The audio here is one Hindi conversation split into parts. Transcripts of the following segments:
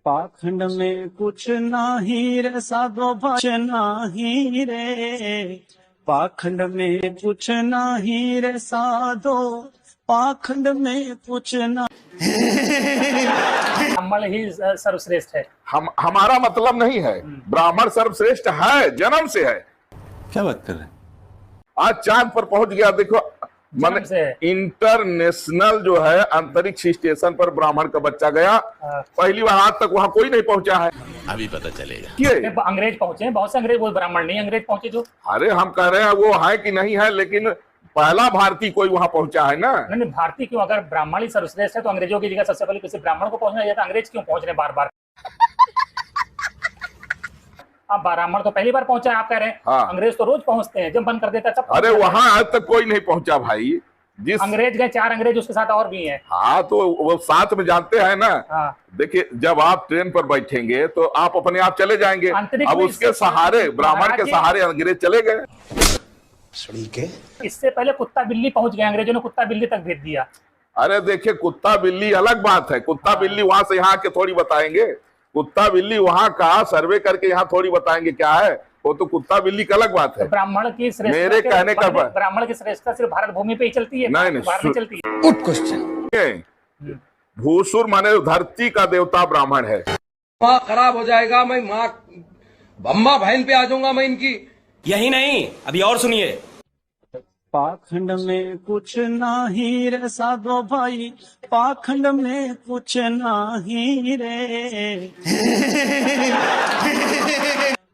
पाखंड में कुछ नाही रे साधो भाष नाही रे, पाखंड में कुछ नाही रे साधो, पाखंड में कुछ ना। ब्राह्मण ही सर्वश्रेष्ठ है। हमारा मतलब नहीं है, ब्राह्मण सर्वश्रेष्ठ है, जन्म से है। क्या बात कर रहे हैं? आज चांद पर पहुंच गया, देखो माने इंटरनेशनल जो है अंतरिक्ष स्टेशन पर ब्राह्मण का बच्चा गया। पहली बार, आज तक वहां कोई नहीं पहुंचा है। अभी पता चलेगा। ये अंग्रेज पहुंचे, बहुत से अंग्रेज, वो ब्राह्मण नहीं अंग्रेज पहुंचे जो। अरे हम कह रहे हैं वो है कि नहीं है, लेकिन पहला भारतीय कोई वहां पहुंचा है ना। नहीं, भारतीय क्यों? अगर ब्राह्मण ही सर्वश्रेष्ठ है तो अंग्रेजों की जगह सबसे पहले किसी ब्राह्मण को पहुंचना चाहिए था। अंग्रेज क्यों पहुंच रहे बार बार? अब ब्राह्मण तो पहली बार पहुंचा है, आप कह रहे हैं। हाँ। अंग्रेज तो रोज पहुंचते हैं, जब बंद कर देता सब। अरे वहां आज तक कोई नहीं पहुंचा भाई। जिस अंग्रेज गए, 4 अंग्रेज उसके साथ और भी हैं। हाँ, तो वो साथ में जानते हैं ना। हाँ। देखिए, जब आप ट्रेन पर बैठेंगे तो आप अपने आप चले जाएंगे। अब उसके सहारे, ब्राह्मण के सहारे अंग्रेज चले गए। इससे पहले कुत्ता बिल्ली पहुंच गए, अंग्रेजों ने कुत्ता बिल्ली तक भेज दिया। अरे देखिए, कुत्ता बिल्ली अलग बात है। कुत्ता बिल्ली वहां से यहाँ के थोड़ी बताएंगे। कुत्ता बिल्ली वहां का सर्वे करके यहाँ थोड़ी बताएंगे क्या है। वो तो कुत्ता बिल्ली का अलग बात है। ब्राह्मण की श्रेष्ठता, मेरे कहने का ब्राह्मण की श्रेष्ठता सिर्फ भारत भूमि पे ही चलती है, नहीं, बाहर नहीं चलती है। Good question. भूसुर माने धरती का देवता ब्राह्मण है। माँ खराब हो जाएगा, मैं माँ अम्मा बहन पे आ जाऊंगा मैं इनकी। यही नहीं, अभी और सुनिए। पाखंड में कुछ नाही रे साधो भाई, पाखंड में कुछ नाही रे,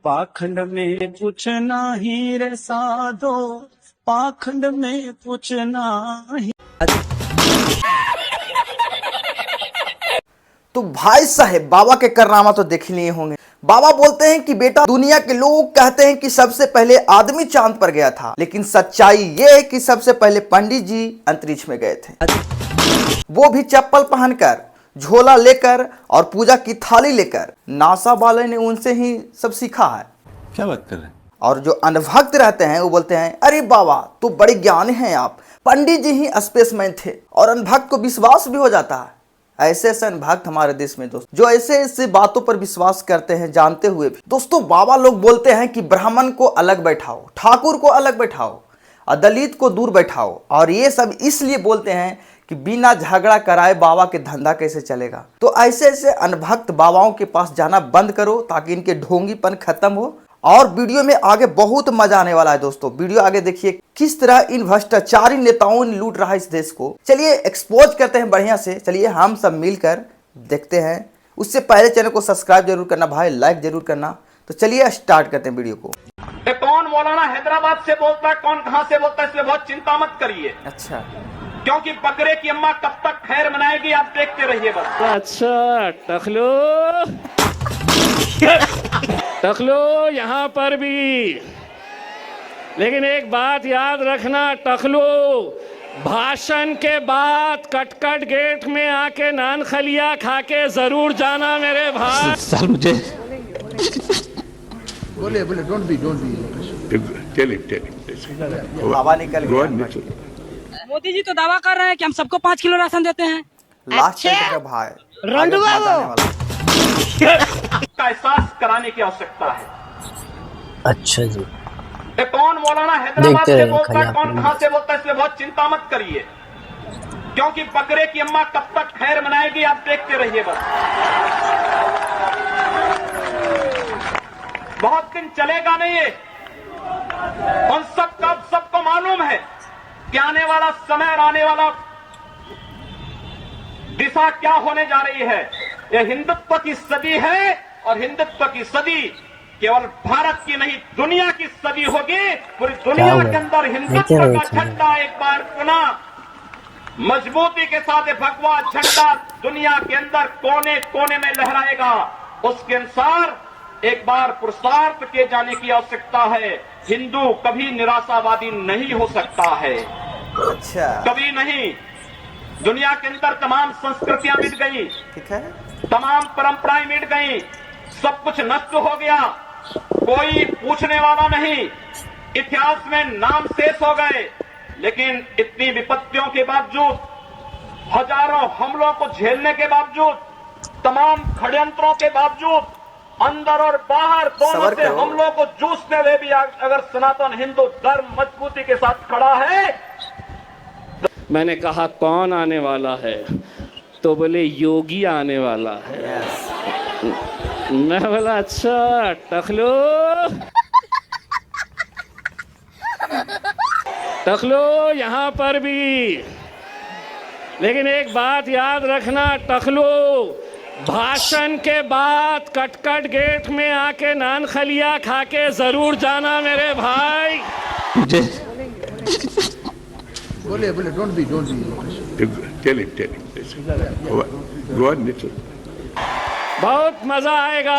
पाखंड में कुछ नाही रे साधो, पाखंड में कुछ नाही। तो भाई साहब, बाबा के कारनामा तो देख लिए होंगे। बाबा बोलते हैं कि बेटा, दुनिया के लोग कहते हैं कि सबसे पहले आदमी चांद पर गया था, लेकिन सच्चाई ये है कि सबसे पहले पंडित जी अंतरिक्ष में गए थे, वो भी चप्पल पहनकर, झोला लेकर और पूजा की थाली लेकर। नासा वाले ने उनसे ही सब सीखा है। क्या बात कर रहे हैं? और जो अनभक्त रहते हैं वो बोलते हैं, अरे बाबा तो बड़े ज्ञानी हैं आप, पंडित जी ही स्पेसमैन थे। और अनभक्त को विश्वास भी हो जाता है। ऐसे ऐसे अनभक्त हमारे देश में दोस्त, जो ऐसे ऐसे बातों पर विश्वास करते हैं जानते हुए भी। दोस्तों, बाबा लोग बोलते हैं कि ब्राह्मण को अलग बैठाओ, ठाकुर को अलग बैठाओ और दलित को दूर बैठाओ। और ये सब इसलिए बोलते हैं कि बिना झगड़ा कराए बाबा के धंधा कैसे चलेगा। तो ऐसे ऐसे अनभक्त बाबाओं के पास जाना बंद करो, ताकि इनके ढोंगीपन खत्म हो। और वीडियो में आगे बहुत मजा आने वाला है दोस्तों। वीडियो आगे देखिए, किस तरह इन भ्रष्टाचारी नेताओं ने लूट रहा है इस देश को। चलिए एक्सपोज करते हैं बढ़िया से। चलिए हम सब मिलकर देखते हैं। उससे पहले चैनल को सब्सक्राइब जरूर करना भाई, लाइक जरूर करना। तो चलिए स्टार्ट करते हैं वीडियो को। कौन मौलाना हैदराबाद से बोलता है, कौन कहां से बोलता है, इसमें बहुत चिंता मत करिए। अच्छा, क्योंकि बकरे की अम्मा कब तक खैर मनाएगी, आप देखते रहिए बस। अच्छा टखलो यहाँ पर भी। लेकिन एक बात याद रखना टखलो, भाषण के बाद कटकट गेट में आके नान खलिया खा के जरूर जाना मेरे भाई। सर मुझे बोले डोंट बी बाबा निकल गया। मोदी जी तो दावा कर रहे हैं कि हम सबको 5 किलो राशन देते हैं। लास्ट का भाई रंडुआ का एहसास कराने की आवश्यकता है। अच्छा जी। कौन मौलाना हैदराबाद से बोलता है, कौन कहां से बोलता है, इसमें बहुत चिंता मत करिए। क्योंकि बकरे की अम्मा कब तक खैर मनाएगी, आप देखते रहिए बस। बहुत दिन चलेगा नहीं ये। उन सबको मालूम है कि आने वाला समय और आने वाला दिशा क्या होने जा रही है। यह हिंदुत्व की सदी है, और हिंदुत्व की सदी केवल भारत की नहीं, दुनिया की सदी होगी। पूरी दुनिया के अंदर हिंदुत्व का झंडा एक बार पुनः मजबूती के साथ भगवा झंडा दुनिया के अंदर कोने कोने में लहराएगा। उसके अनुसार एक बार पुरुषार्थ किए जाने की आवश्यकता है। हिंदू कभी निराशावादी नहीं हो सकता है। अच्छा, कभी नहीं। दुनिया के अंदर तमाम संस्कृतियां मिट गई, ठीक है, तमाम परंपराएं मिट गई, सब कुछ नष्ट हो गया, कोई पूछने वाला नहीं। इतिहास में नाम शेष हो गए। लेकिन इतनी विपत्तियों के बावजूद, हजारों हमलों को झेलने के बावजूद तमाम षड्यंत्रों के बावजूद अंदर और बाहर दोनों से हमलों को जूझते हुए भी अगर सनातन हिंदू धर्म मजबूती के साथ खड़ा है। मैंने कहा कौन आने वाला है, तो बोले योगी आने वाला है। मैं बोला अच्छा टकलो यहाँ पर भी, लेकिन एक बात याद रखना टकलो, भाषण के बाद कटकट गेट में आके नान खलिया खा के जरूर जाना मेरे भाई। बोले don't be tell it go on. बहुत मजा आएगा।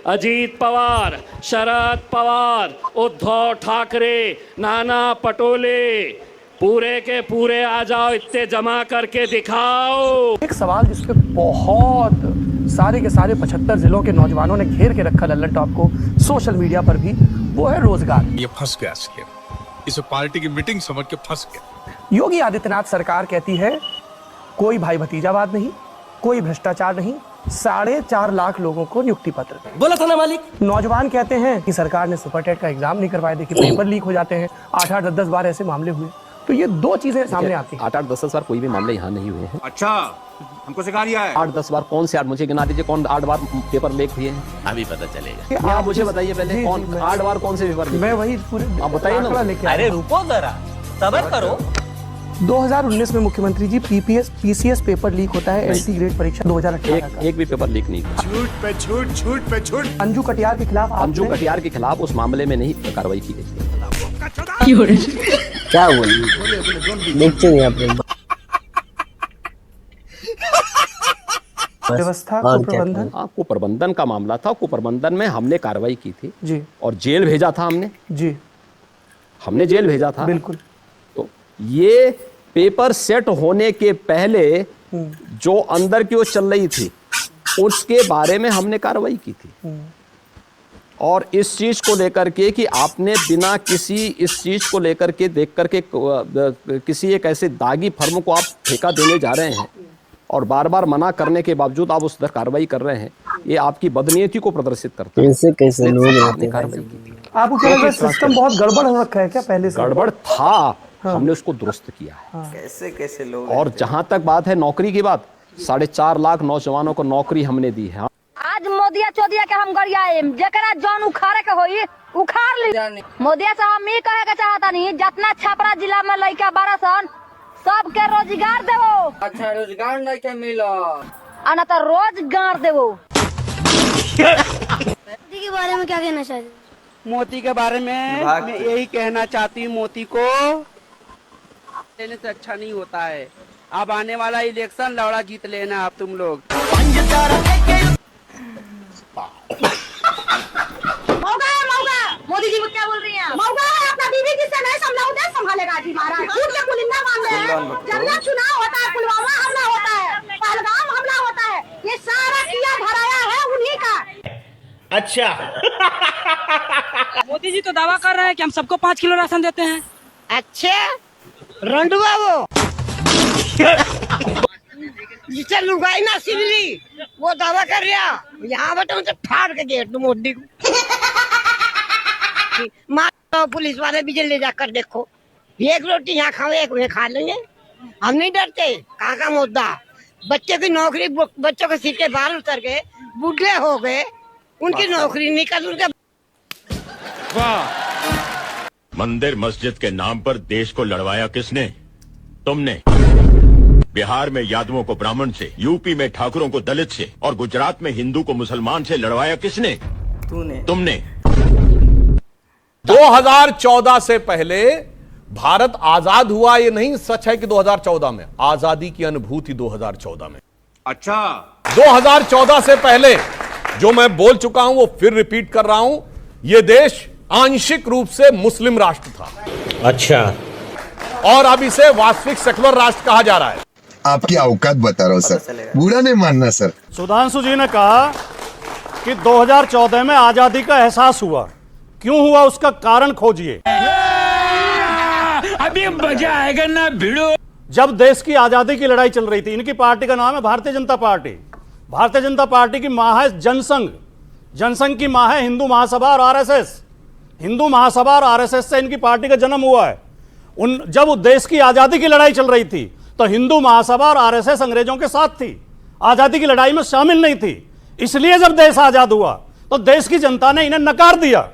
अजीत पवार, शरद पवार, उद्धव ठाकरे, नाना पटोले, पूरे के पूरे आ जाओ, इतने जमा करके दिखाओ। एक सवाल जिसपे बहुत सारे के सारे 75 जिलों के नौजवानों ने घेर के रखा लल्लन टॉप को सोशल मीडिया पर भी, वो है रोजगार। ये फंस गया स्कीम, इसे पार्टी की मीटिंग समझ के फंस गया। योगी आदित्यनाथ सरकार कहती है कोई भाई भतीजावाद नहीं, कोई भ्रष्टाचार नहीं, 4.5 लाख लोगों को नियुक्ति पत्र बोला था ना मालिक। नौजवान कहते हैं कि सरकार ने सुपर टेट का एग्जाम नहीं करवाया, देखिए पेपर लीक हो जाते हैं, 8-8, 10-10 बार ऐसे मामले हुए। तो ये दो चीजें सामने आती हैं। 8-8, 10-10 बार कोई भी मामले यहाँ नहीं हुए हैं। अच्छा, हमको सिखा दिया है। 8-10 बार कौन से 8, मुझे गिना दीजिए कौन 8 बार पेपर लीक हुए हैं। अभी पता चलेगा। आप मुझे बताइए पहले कौन 8 बार कौन से पेपर लीक। मैं वही पूरे आप बताइए ना। अरे रुको जरा, सब्र करो। 2019 में मुख्यमंत्री जी पीसीएस पेपर लीक होता है, एलटी ग्रेड परीक्षा 2018 का। एक भी पेपर लीक नहीं हुआ। झूठ पे झूठ। अंजू कटियार के खिलाफ अंजू कटियार के खिलाफ उस मामले में नहीं कार्रवाई की गई। क्या बोलिए, देखते हैं आपने व्यवस्था कुप्रबंधन। कुप्रबंधन का मामला था, कुप्रबंधन में हमने कार्रवाई की थी जी, और जेल भेजा था हमने जेल भेजा था बिल्कुल। तो ये पेपर सेट होने के पहले जो अंदर की वो चल रही थी उसके बारे में हमने कार्रवाई की थी, और इस चीज को लेकर के कि आपने बिना किसी इस चीज को लेकर के देख करके किसी एक ऐसे दागी फर्म को आप ठेका देने जा रहे हैं और बार बार मना करने के बावजूद आप उस पर कार्रवाई कर रहे हैं, ये आपकी बदनीयती को प्रदर्शित करता है। कैसे लोग रहते हैं। कार्रवाई की थी। आपको क्या लगता है सिस्टम बहुत गड़बड़ हो रखा है क्या पहले से? गड़बड़ था, हमने उसको दुरुस्त किया है। कैसे लोग। और जहां तक बात है नौकरी की बात, 4.5 लाख नौजवानों को नौकरी हमने दी है। आज मोदिया चौदिया के हम गरियाए जेकरा जौन उखाड़े के होई उखाड़ ली। मोदिया से हम ई कहे के चाहता नहीं, जितना छपरा जिला में लइका 1200 सबके रोजगार देवो। अच्छा, रोजगार नहीं के मिला आना तो रोजगार देवो। मोदी के बारे में क्या कहना चाहिए? मोती के बारे में मैं यही कहना चाहती हूँ, मोती को लेने से अच्छा नहीं होता है। अब आने वाला इलेक्शन लौड़ा जीत लेना आप तुम लोग। मोदी जी क्या बोल रही हैं? मौका अपना बीवी जिससे नहीं संभालेगा जी महाराज। झूठ के पुलिंदा मांग रहे हैं। जब जब चुनाव होता है, पुलवामा हमला होता है, पहलगाम हमला होता है, ये सारा किया भराया है उन्हीं का। अच्छा। मोदी जी तो दावा कर रहे हैं कि हम सबको 5 किलो राशन देते हैं। अच्छा, रंडुआ वो जिससे लुगाई ना सिल्ली वो दावा कर रहा, यहाँ बटन से फाड़ के गेट दो मोदी को। मार पुलिस वाले भी ले जाकर देखो, एक रोटी यहाँ खाओ एक वे खा लेंगे। हम नहीं डरते। कहाँ का मुद्दा, बच्चे की नौकरी, बच्चों के सिर के बाल उतर गए, बूढ़े हो गए, उनकी नौकरी निकल उनके। मंदिर मस्जिद के नाम पर देश को लड़वाया किसने? तुमने। बिहार में यादवों को ब्राह्मण से, यूपी में ठाकुरों को दलित से और गुजरात में हिंदू को मुसलमान से लड़वाया किसने? तुमने। 2014 से पहले भारत आजाद हुआ, ये नहीं सच है कि 2014 में आजादी की अनुभूति 2014 में। अच्छा, 2014 से पहले जो मैं बोल चुका हूं वो फिर रिपीट कर रहा हूं, यह देश आंशिक रूप से मुस्लिम राष्ट्र था। अच्छा। और अब इसे वास्तविक सेकुलर राष्ट्र कहा जा रहा है। आपकी औकात बता रहा हूं सर, बुरा नहीं मानना सर। सुधांशु जी ने कहा कि 2014 में आजादी का एहसास हुआ, क्यों हुआ उसका कारण खोजिए। अभी मजा आएगा ना भिड़ो। जब देश की आजादी की लड़ाई चल रही थी, इनकी पार्टी का नाम है भारतीय जनता पार्टी। भारतीय जनता पार्टी की मां है जनसंघ, जनसंघ की मां है हिंदू महासभा और आरएसएस। हिंदू महासभा और आरएसएस से इनकी पार्टी का जन्म हुआ है। जब देश की आजादी की लड़ाई चल रही थी तो हिंदू महासभा और आरएसएस अंग्रेजों के साथ थी, आजादी की लड़ाई में शामिल नहीं थी। इसलिए जब देश आजाद हुआ तो देश की जनता ने इन्हें नकार दिया।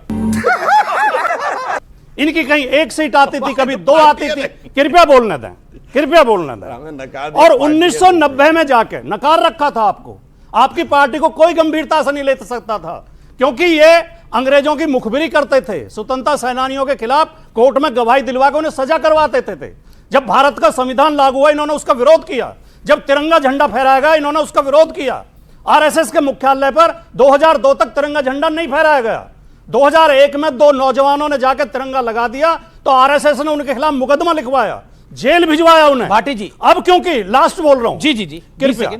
इनकी कहीं एक सीट आती थी, कभी दो आती थी। कृपया बोलने दें, कृपया बोलने दें। और 1990 में जाके नकार रखा था आपको, आपकी पार्टी को कोई गंभीरता से नहीं ले सकता था, क्योंकि ये अंग्रेजों की मुखबिरी करते थे, स्वतंत्रता सेनानियों के खिलाफ कोर्ट में गवाही दिलवा के उन्हें सजा करवाते थे। जब भारत का संविधान लागू हुआ इन्होंने उसका विरोध किया, जब तिरंगा झंडा फहराया गया इन्होंने उसका विरोध किया। आरएसएस के मुख्यालय पर 2002 तक तिरंगा झंडा नहीं फहराया गया। 2001 में 2 नौजवानों ने जाकर तिरंगा लगा दिया तो आरएसएस ने उनके खिलाफ मुकदमा लिखवाया, जेल भिजवाया उन्हें। भाटी जी, अब क्योंकि लास्ट बोल रहा हूं, जी कृपया,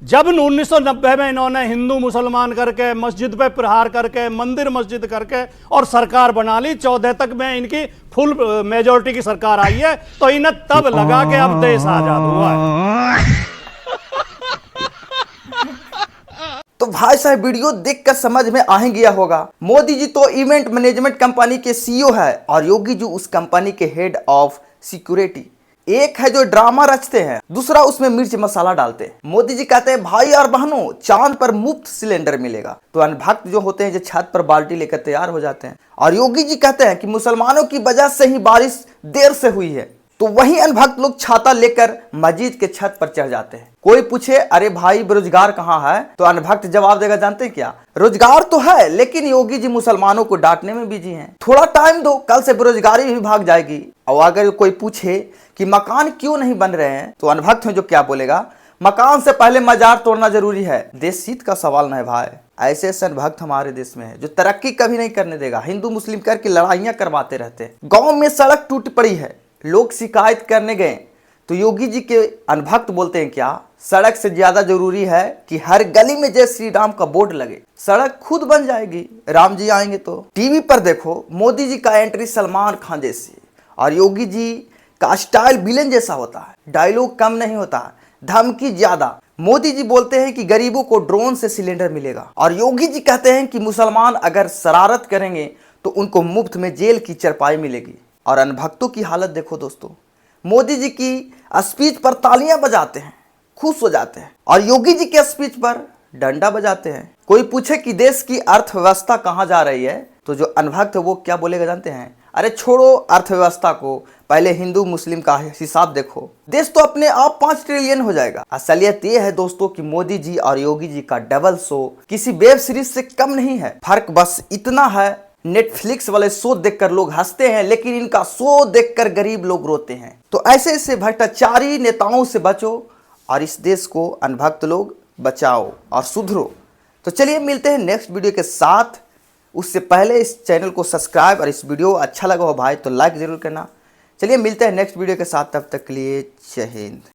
जब 1990 में इन्होंने हिंदू मुसलमान करके, मस्जिद पे प्रहार करके, मंदिर मस्जिद करके और सरकार बना ली, 14 तक में इनकी फुल मेजोरिटी की सरकार आई है, तो इन्हें तब लगा कि अब देश आजाद हुआ है। तो भाई साहब वीडियो देखकर समझ में आ ही गया होगा, मोदी जी तो इवेंट मैनेजमेंट कंपनी के सीईओ है और योगी जी उस कंपनी के हेड ऑफ सिक्योरिटी। एक है जो ड्रामा रचते हैं, दूसरा उसमें मिर्च मसाला डालते हैं। मोदी जी कहते हैं भाई और बहनों चांद पर मुफ्त सिलेंडर मिलेगा, तो अनभक्त जो होते हैं जो छत पर बाल्टी लेकर तैयार हो जाते हैं। और योगी जी कहते हैं कि मुसलमानों की वजह से ही बारिश देर से हुई है, तो वही अनभक्त लोग छाता लेकर मस्जिद के छत पर चढ़ जाते हैं। कोई पूछे अरे भाई बेरोजगार कहाँ है, तो अनभक्त जवाब देगा जानते हैं क्या, रोजगार तो है लेकिन योगी जी मुसलमानों को डांटने में बिजी हैं, थोड़ा टाइम दो, कल से बेरोजगारी भी भाग जाएगी। और अगर कोई पूछे कि मकान क्यों नहीं बन रहे हैं, तो अनभक्त में जो क्या बोलेगा, मकान से पहले मजार तोड़ना जरूरी है, देश हित का सवाल न है भाई। ऐसे अनभक्त हमारे देश में है जो तरक्की कभी नहीं करने देगा, हिंदू मुस्लिम करके लड़ाइयां करवाते रहते हैं। गाँव में सड़क टूट पड़ी है, लोग शिकायत करने गए तो योगी जी के अनभक्त बोलते हैं क्या, सड़क से ज्यादा जरूरी है कि हर गली में जय श्री राम का बोर्ड लगे, सड़क खुद बन जाएगी, राम जी आएंगे तो। टीवी पर देखो मोदी जी का एंट्री सलमान खान जैसी और योगी जी का स्टाइल विलेन जैसा होता है, डायलॉग कम नहीं होता, धमकी ज्यादा। मोदी जी बोलते हैं कि गरीबों को ड्रोन से सिलेंडर मिलेगा और योगी जी कहते हैं कि मुसलमान अगर शरारत करेंगे तो उनको मुफ्त में जेल की चरपाई मिलेगी। और अनभक्तों की हालत देखो दोस्तों, मोदी जी की स्पीच पर तालियां बजाते हैं, खुश हो जाते हैं, और योगी जी के स्पीच पर डंडा बजाते हैं। कोई पूछे कि देश की अर्थव्यवस्था कहां जा रही है, तो जो अनभक्त है वो क्या बोलेगा जानते हैं, अरे छोड़ो अर्थव्यवस्था को, पहले हिंदू मुस्लिम का हिसाब देखो, देश तो अपने आप 5 ट्रिलियन हो जाएगा। असलियत ये है दोस्तों कि मोदी जी और योगी जी का डबल शो किसी वेब सीरीज से कम नहीं है, फर्क बस इतना है नेटफ्लिक्स वाले शो देखकर लोग हंसते हैं लेकिन इनका शो देखकर गरीब लोग रोते हैं। तो ऐसे ऐसे भ्रष्टाचारी नेताओं से बचो और इस देश को अनभक्त लोग बचाओ और सुधरो। तो चलिए मिलते हैं नेक्स्ट वीडियो के साथ, उससे पहले इस चैनल को सब्सक्राइब, और इस वीडियो अच्छा लगा हो भाई तो लाइक जरूर करना। चलिए मिलते हैं नेक्स्ट वीडियो के साथ, तब तक के लिए जय हिंद।